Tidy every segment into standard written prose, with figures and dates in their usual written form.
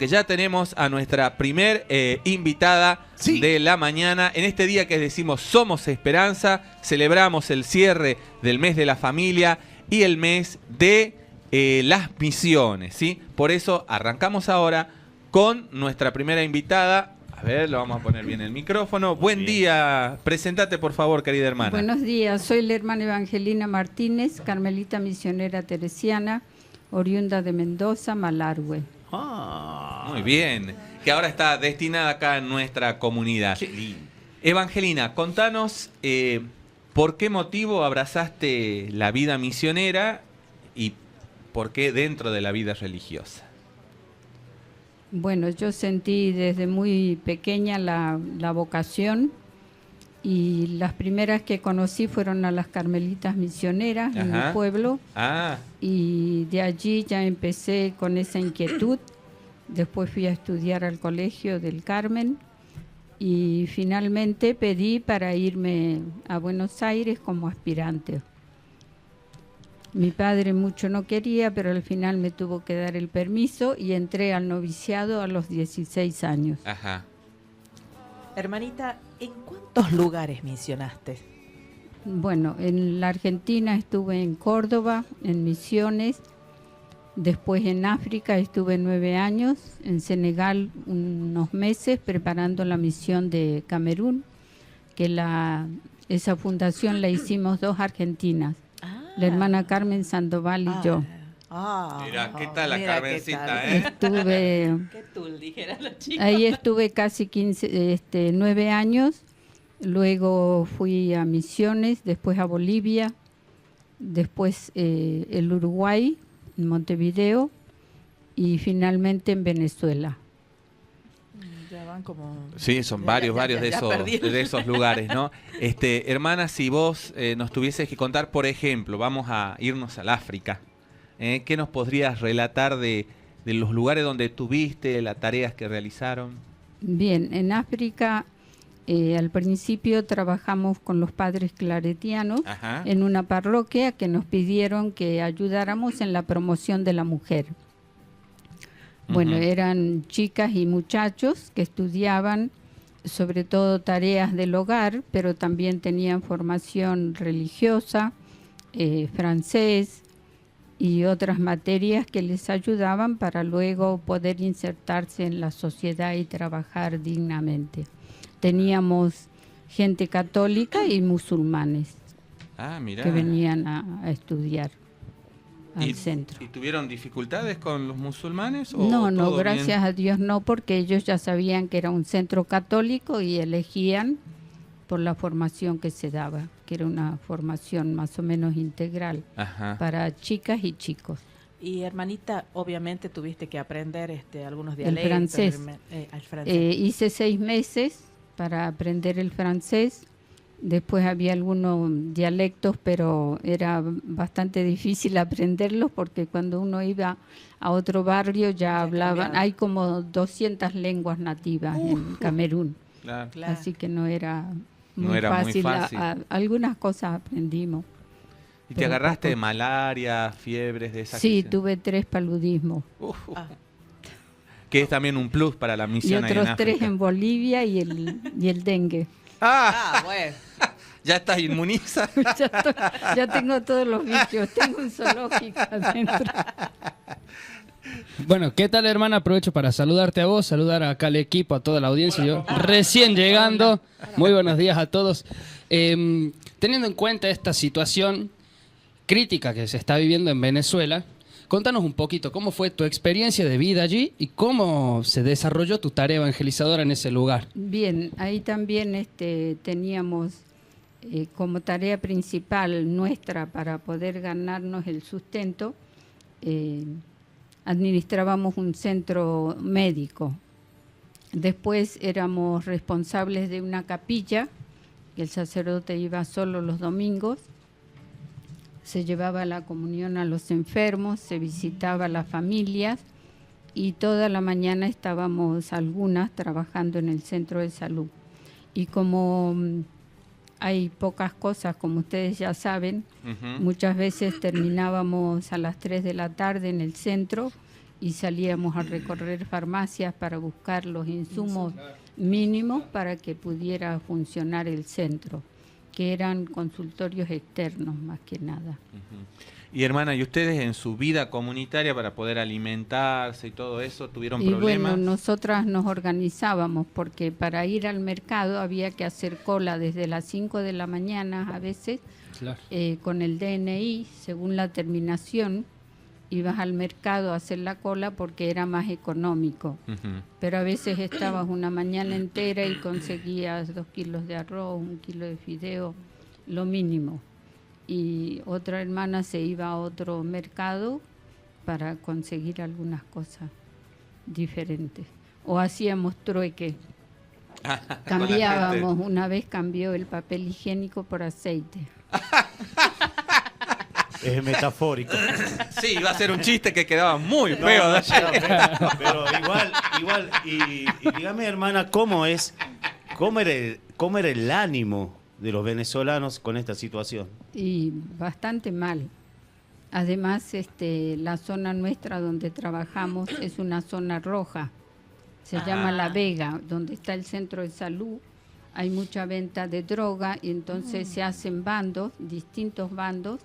que ya tenemos a nuestra primer invitada de la mañana. En este día que decimos Somos Esperanza, celebramos el cierre del mes de la familia y el mes de las misiones, ¿sí? Por eso arrancamos ahora con nuestra primera invitada. A ver, lo vamos a poner bien el micrófono. Buen día. Presentate, por favor, querida hermana. Buenos días. Soy la hermana Evangelina Martínez, carmelita misionera teresiana, oriunda de Mendoza, Malargüe. Muy bien. Que ahora está destinada acá en nuestra comunidad. Qué lindo. Evangelina, contanos por qué motivo abrazaste la vida misionera y por qué dentro de la vida religiosa. Bueno, yo sentí desde muy pequeña la vocación y las primeras que conocí fueron a las carmelitas misioneras en mi pueblo. Y de allí ya empecé con esa inquietud. Después fui a estudiar al Colegio del Carmen y finalmente pedí para irme a Buenos Aires como aspirante. Mi padre mucho no quería, pero al final me tuvo que dar el permiso y entré al noviciado a los 16 años. Ajá. Hermanita, ¿en cuántos lugares misionaste? Bueno, en la Argentina estuve en Córdoba, en Misiones, después en África estuve 9 años, en Senegal unos meses preparando la misión de Camerún, que esa fundación la hicimos 2 argentinas. La hermana Carmen Sandoval y yo. Mira, ¿qué tal la Carmencita? Estuve, ¿Qué tul, dijera la chica? ahí estuve casi 9 años. Luego fui a Misiones, después a Bolivia, después el Uruguay, en Montevideo y finalmente en Venezuela. Ya van como... Sí, son varios de esos lugares, ¿no? Hermana, si vos nos tuvieses que contar, por ejemplo, vamos a irnos al África, ¿qué nos podrías relatar de los lugares donde estuviste, las tareas que realizaron? Bien, en África al principio trabajamos con los padres claretianos en una parroquia que nos pidieron que ayudáramos en la promoción de la mujer. Bueno, eran chicas y muchachos que estudiaban sobre todo tareas del hogar, pero también tenían formación religiosa, francés y otras materias que les ayudaban para luego poder insertarse en la sociedad y trabajar dignamente. Teníamos gente católica y musulmanes que venían a estudiar al centro. ¿Y tuvieron dificultades con los musulmanes? No, gracias a Dios no, porque ellos ya sabían que era un centro católico y elegían por la formación que se daba, que era una formación más o menos integral para chicas y chicos. Y hermanita, obviamente tuviste que aprender algunos dialectos. El francés. El francés. Hice 6 meses para aprender el francés. Después había algunos dialectos, pero era bastante difícil aprenderlos porque cuando uno iba a otro barrio ya hablaban. Hay como 200 lenguas nativas en Camerún. Claro. Así que no era muy fácil. Algunas cosas aprendimos. ¿Y te agarraste de malaria, fiebres de esas? Sí, tuve 3 paludismos. Que es también un plus para la misión. Y otros 3 en Bolivia y el dengue. Bueno. Ya estás inmunizada. ya tengo todos los bichos, tengo un zoológico adentro. Bueno, ¿qué tal, hermana? Aprovecho para saludarte a vos, saludar acá al equipo, a toda la audiencia. Yo recién llegando. Muy buenos días a todos. Teniendo en cuenta esta situación crítica que se está viviendo en Venezuela, contanos un poquito cómo fue tu experiencia de vida allí y cómo se desarrolló tu tarea evangelizadora en ese lugar. Bien, ahí también teníamos como tarea principal nuestra para poder ganarnos el sustento, administrábamos un centro médico. Después éramos responsables de una capilla, que el sacerdote iba solo los domingos. Se llevaba la comunión a los enfermos, se visitaba a las familias y toda la mañana estábamos algunas trabajando en el centro de salud. Y como hay pocas cosas, como ustedes ya saben, muchas veces terminábamos a las 3 de la tarde en el centro y salíamos a recorrer farmacias para buscar los insumos mínimos para que pudiera funcionar el centro, que eran consultorios externos más que nada. Y hermana, ¿y ustedes en su vida comunitaria para poder alimentarse y todo eso tuvieron problemas? Bueno, nosotras nos organizábamos porque para ir al mercado había que hacer cola desde las 5 de la mañana a veces, claro. Con el DNI, según la terminación, ibas al mercado a hacer la cola porque era más económico. Pero a veces estabas una mañana entera y conseguías 2 kilos de arroz, 1 kilo de fideo, lo mínimo. Y otra hermana se iba a otro mercado para conseguir algunas cosas diferentes. O hacíamos trueque. Cambiábamos, una vez cambió el papel higiénico por aceite. Es metafórico. Sí, iba a ser un chiste que quedaba muy feo. Pero igual, y dígame, hermana, ¿cómo era el ánimo de los venezolanos con esta situación? Y bastante mal. Además, la zona nuestra donde trabajamos es una zona roja. Se llama La Vega, donde está el centro de salud. Hay mucha venta de droga y entonces se hacen bandos, distintos bandos,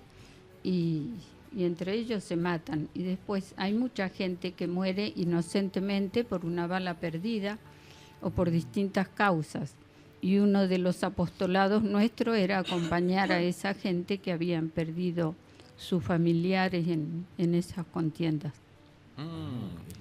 y entre ellos se matan. Y después hay mucha gente que muere inocentemente por una bala perdida o por distintas causas. Y uno de los apostolados nuestros era acompañar a esa gente que habían perdido sus familiares en esas contiendas.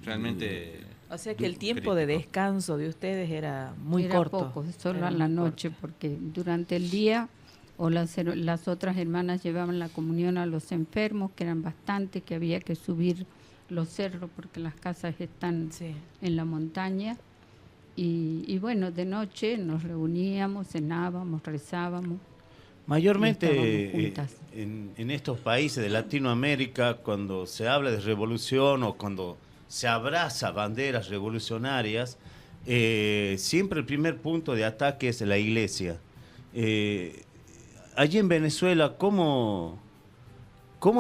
Realmente... O sea que el tiempo de descanso de ustedes era muy corto. Poco, solo a la noche, porque durante el día o las otras hermanas llevaban la comunión a los enfermos, que eran bastantes, que había que subir los cerros porque las casas están en la montaña. Y bueno, de noche nos reuníamos, cenábamos, rezábamos. Mayormente en estos países de Latinoamérica, cuando se habla de revolución o cuando se abraza banderas revolucionarias, siempre el primer punto de ataque es la iglesia. Allí en Venezuela, ¿cómo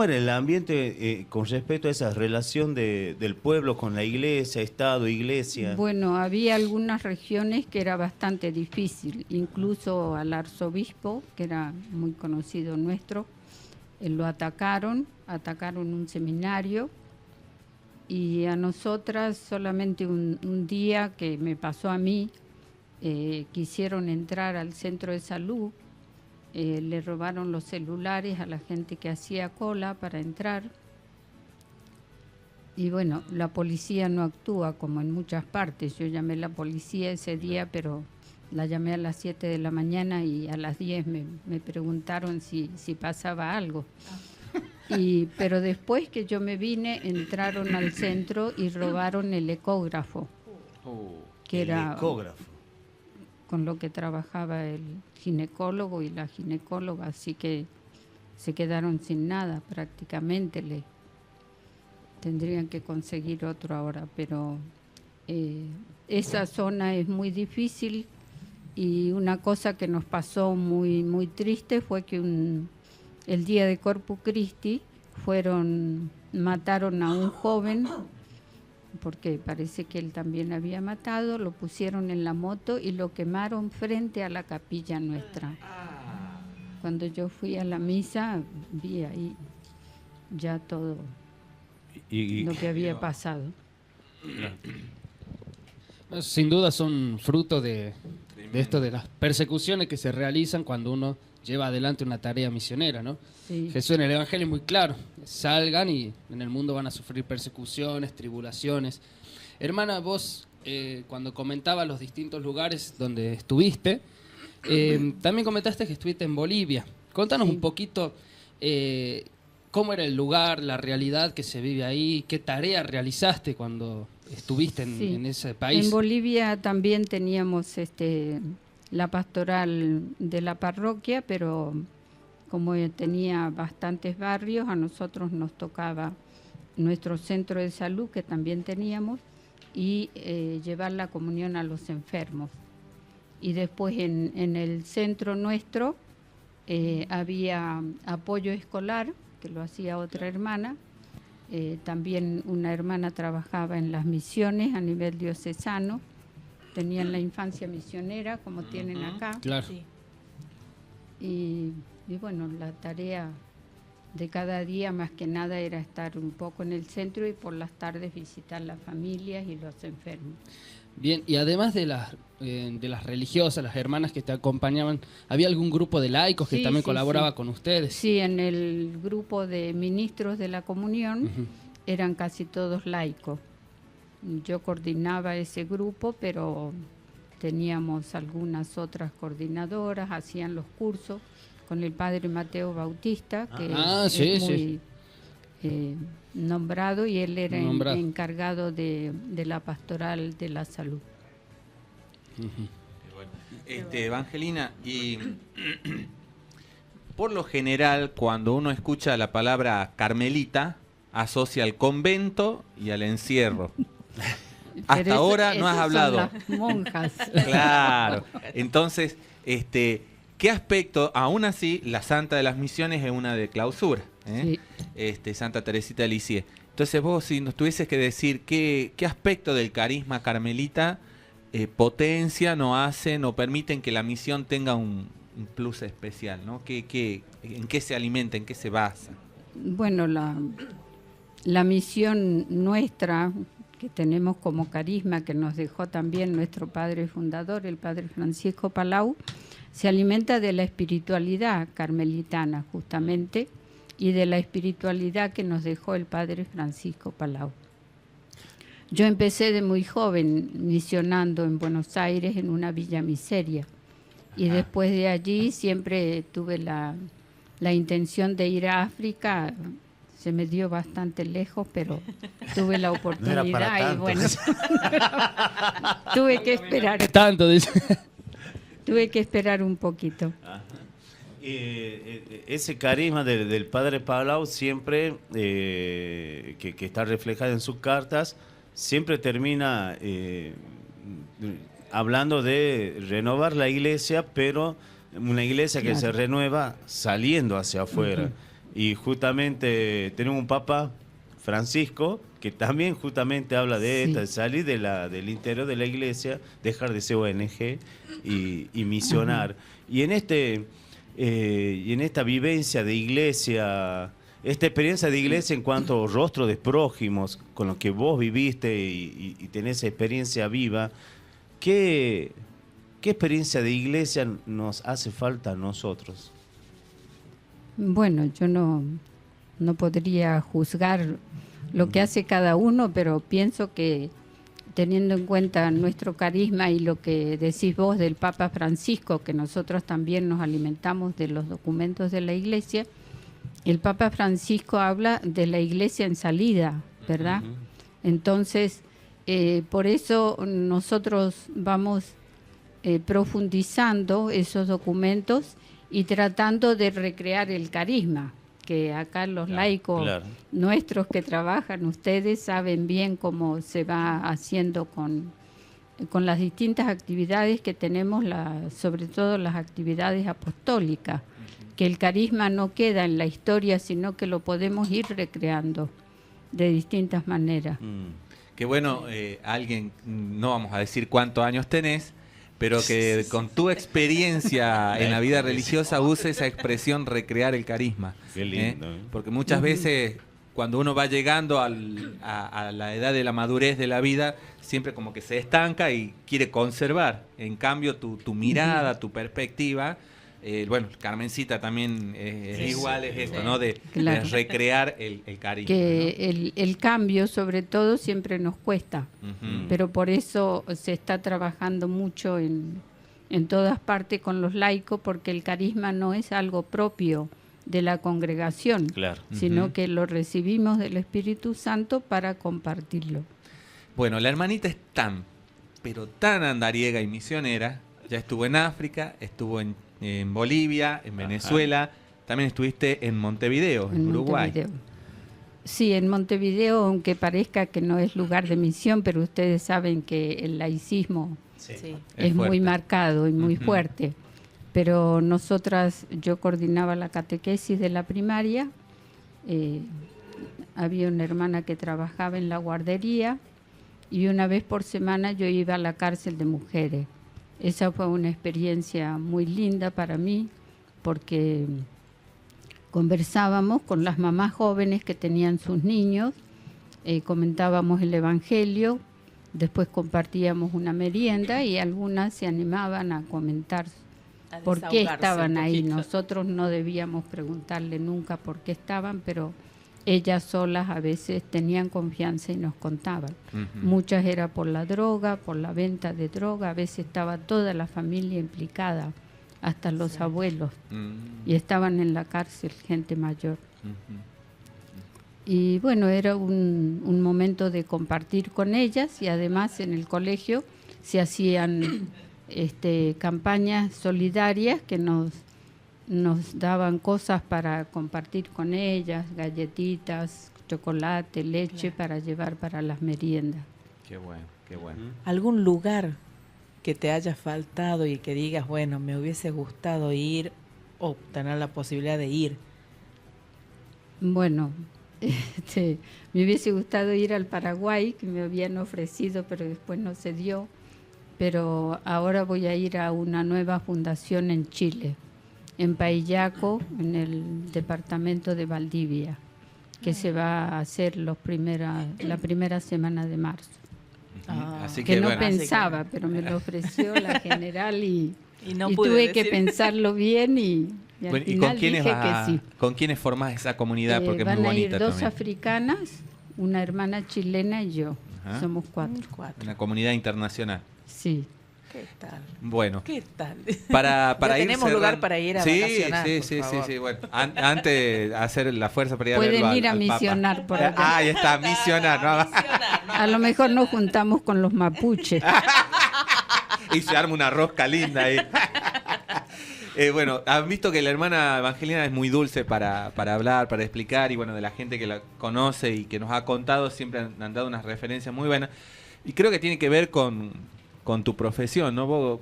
era el ambiente con respecto a esa relación del pueblo con la iglesia, Estado, iglesia? Bueno, había algunas regiones que era bastante difícil, incluso al arzobispo, que era muy conocido nuestro, lo atacaron un seminario, y a nosotras solamente un día que me pasó a mí, quisieron entrar al centro de salud, le robaron los celulares a la gente que hacía cola para entrar. Y bueno, la policía no actúa como en muchas partes. Yo llamé a la policía ese día, pero la llamé a las 7 de la mañana y a las 10 me preguntaron si pasaba algo. Pero después que yo me vine, entraron al centro y robaron el ecógrafo. Que era ecógrafo, con lo que trabajaba el ginecólogo y la ginecóloga, así que se quedaron sin nada prácticamente. Tendrían que conseguir otro ahora, pero esa zona es muy difícil. Y una cosa que nos pasó muy, muy triste fue que el día de Corpus Christi mataron a un joven, porque parece que él también había matado, lo pusieron en la moto y lo quemaron frente a la capilla nuestra. Cuando yo fui a la misa, vi ahí ya todo lo que había pasado. Sin duda son fruto de esto, de las persecuciones que se realizan cuando uno lleva adelante una tarea misionera, ¿no? Sí. Jesús en el Evangelio es muy claro: salgan y en el mundo van a sufrir persecuciones, tribulaciones. Hermana, vos cuando comentabas los distintos lugares donde estuviste, también comentaste que estuviste en Bolivia. Contanos un poquito cómo era el lugar, la realidad que se vive ahí, qué tarea realizaste cuando estuviste en ese país. En Bolivia también teníamos la pastoral de la parroquia, pero como tenía bastantes barrios, a nosotros nos tocaba nuestro centro de salud, que también teníamos, y llevar la comunión a los enfermos. Y después en el centro nuestro había apoyo escolar, que lo hacía otra hermana, También una hermana trabajaba en las misiones a nivel diocesano, tenían la infancia misionera como tienen acá. Claro. Sí. Y bueno, la tarea de cada día más que nada era estar un poco en el centro y por las tardes visitar las familias y los enfermos. Bien, y además de las religiosas, las hermanas que te acompañaban, ¿había algún grupo de laicos que también colaboraba con ustedes? Sí, en el grupo de ministros de la comunión eran casi todos laicos. Yo coordinaba ese grupo, pero teníamos algunas otras coordinadoras, hacían los cursos con el padre Mateo Bautista, que es muy nombrado, y él era encargado de la pastoral de la salud. Evangelina, y por lo general cuando uno escucha la palabra carmelita, asocia al convento y al encierro. Hasta ahora no has hablado. Son las monjas. Claro. Entonces, ¿qué aspecto? Aún así, la Santa de las Misiones es una de clausura, ¿eh? Sí. Santa Teresita de Lisieux. Entonces vos, si nos tuvieses que decir qué aspecto del carisma carmelita potencian o hacen o permiten que la misión tenga un plus especial, ¿no? ¿En qué se alimenta, en qué se basa? Bueno, la misión nuestra que tenemos como carisma, que nos dejó también nuestro padre fundador, el padre Francisco Palau, se alimenta de la espiritualidad carmelitana, justamente, y de la espiritualidad que nos dejó el padre Francisco Palau. Yo empecé de muy joven misionando en Buenos Aires en una villa miseria, y después de allí siempre tuve la intención de ir a África. Se me dio bastante lejos, pero tuve la oportunidad. No era para tanto. Y bueno, tuve que esperar. Tanto, dice. Tuve que esperar un poquito. Ese carisma del padre Palau siempre, que está reflejado en sus cartas, siempre termina hablando de renovar la iglesia, pero una iglesia que se renueva saliendo hacia afuera. Y justamente tenemos un Papa, Francisco, que también justamente habla de esto, de salir del interior de la iglesia, dejar de ser ONG y misionar. Y en esta vivencia de iglesia, esta experiencia de iglesia en cuanto a rostro de prójimos, con lo que vos viviste y tenés experiencia viva, ¿qué experiencia de iglesia nos hace falta a nosotros? Bueno, yo no podría juzgar lo que hace cada uno, pero pienso que teniendo en cuenta nuestro carisma y lo que decís vos del Papa Francisco, que nosotros también nos alimentamos de los documentos de la Iglesia, el Papa Francisco habla de la Iglesia en salida, ¿verdad? Entonces, por eso nosotros vamos profundizando esos documentos y tratando de recrear el carisma, que acá los laicos nuestros que trabajan, ustedes saben bien cómo se va haciendo con las distintas actividades que tenemos, sobre todo las actividades apostólicas, que el carisma no queda en la historia, sino que lo podemos ir recreando de distintas maneras. Qué bueno, alguien, no vamos a decir cuántos años tenés, pero que con tu experiencia en la vida religiosa use esa expresión recrear el carisma. Qué lindo. Porque muchas veces cuando uno va llegando a la edad de la madurez de la vida, siempre como que se estanca y quiere conservar. En cambio, tu mirada, tu perspectiva, bueno, Carmencita también es igual, es esto, ¿no? De recrear el carisma. Que el cambio, sobre todo, siempre nos cuesta, pero por eso se está trabajando mucho en todas partes con los laicos, porque el carisma no es algo propio de la congregación, sino que lo recibimos del Espíritu Santo para compartirlo. Bueno, la hermanita es pero tan andariega y misionera. Ya estuvo en África, estuvo en Bolivia, en Venezuela, también estuviste en Montevideo, en Uruguay. Montevideo. Sí, en Montevideo, aunque parezca que no es lugar de misión, pero ustedes saben que el laicismo es muy marcado y muy fuerte. Pero yo coordinaba la catequesis de la primaria, había una hermana que trabajaba en la guardería y una vez por semana yo iba a la cárcel de mujeres. Esa fue una experiencia muy linda para mí porque conversábamos con las mamás jóvenes que tenían sus niños, comentábamos el Evangelio, después compartíamos una merienda y algunas se animaban a comentar por qué estaban ahí. Nosotros no debíamos preguntarle nunca por qué estaban, pero ellas solas a veces tenían confianza y nos contaban. Muchas era por la droga, por la venta de droga, a veces estaba toda la familia implicada, hasta los abuelos, y estaban en la cárcel, gente mayor. Y bueno, era un momento de compartir con ellas y además en el colegio se hacían campañas solidarias que nos daban cosas para compartir con ellas, galletitas, chocolate, leche para llevar para las meriendas. Qué bueno, qué bueno. ¿Algún lugar que te haya faltado y que digas, bueno, me hubiese gustado ir o tener la posibilidad de ir? Bueno, me hubiese gustado ir al Paraguay, que me habían ofrecido, pero después no se dio. Pero ahora voy a ir a una nueva fundación en Chile, en Paillaco, en el departamento de Valdivia, que se va a hacer la primera semana de marzo. Así que no bueno. pensaba, pero me lo ofreció la general y no tuve que pensarlo bien y al Bueno, ¿y final con quiénes, dije que sí. con quiénes formás esa comunidad? Porque es muy van a bonita ir 2 también. africanas, una hermana chilena y yo. Ajá. Somos 4. Una comunidad internacional. Sí. ¿Qué tal? Bueno. ¿Qué tal? Para Ya ir tenemos lugar para ir a vacacionar, Sí. Bueno, antes de hacer la fuerza para ir a verlo Pueden ir a al misionar Papa. por acá. Ahí está, misionar. ¿No? A lo mejor nos juntamos con los mapuches. Y se arma una rosca linda ahí. Bueno, han visto que la hermana Evangelina es muy dulce para hablar, para explicar, y bueno, de la gente que la conoce y que nos ha contado, siempre han dado unas referencias muy buenas. Y creo que tiene que ver con tu profesión, ¿no? ¿Vos,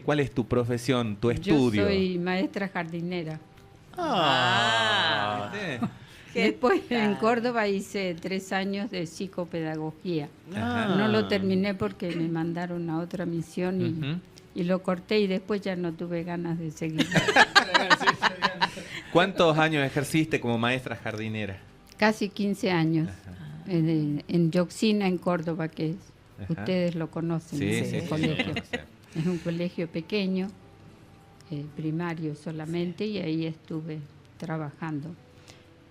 ¿cuál es tu profesión, tu estudio? Yo soy maestra jardinera. ¿Viste? Después en Córdoba hice 3 años de psicopedagogía. No lo terminé porque me mandaron a otra misión y lo corté y después ya no tuve ganas de seguir. ¿Cuántos años ejerciste como maestra jardinera? Casi 15 años. En Yoxina, en Córdoba, que ustedes lo conocen, ese colegio. Es un colegio pequeño, primario solamente, y ahí estuve trabajando.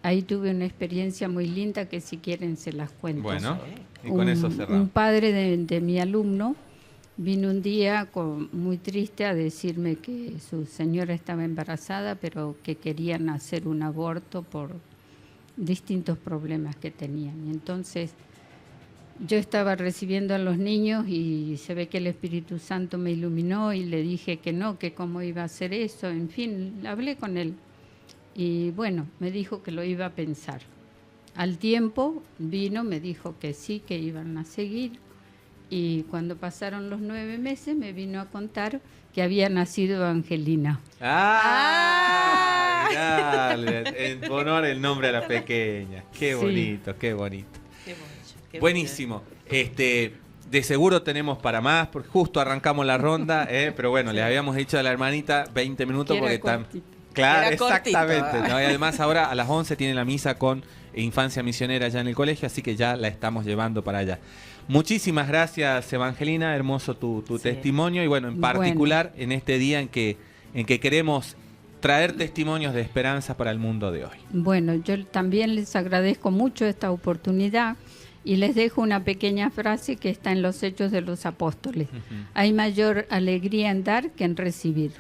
Ahí tuve una experiencia muy linda que si quieren se las cuento. Bueno, y con eso cerramos. Un padre de mi alumno vino un día muy triste a decirme que su señora estaba embarazada, pero que querían hacer un aborto por distintos problemas que tenían. Y entonces yo estaba recibiendo a los niños y se ve que el Espíritu Santo me iluminó y le dije que no, que cómo iba a hacer eso. En fin, hablé con él. Y bueno, me dijo que lo iba a pensar. Al tiempo vino, me dijo que sí, que iban a seguir. Y cuando pasaron los 9 meses me vino a contar que había nacido Evangelina. Mirá, en honor el nombre a la pequeña. Qué bonito, qué bonito. Qué buenísimo. De seguro tenemos para más, porque justo arrancamos la ronda, pero bueno, le habíamos dicho a la hermanita 20 minutos porque están... Claro, exactamente. ¿No? Y además ahora a las 11 tiene la misa con Infancia Misionera allá en el colegio, así que ya la estamos llevando para allá. Muchísimas gracias, Evangelina, hermoso tu testimonio, y bueno, en particular en este día en que queremos traer testimonios de esperanza para el mundo de hoy. Bueno, yo también les agradezco mucho esta oportunidad y les dejo una pequeña frase que está en los Hechos de los Apóstoles. Hay mayor alegría en dar que en recibir.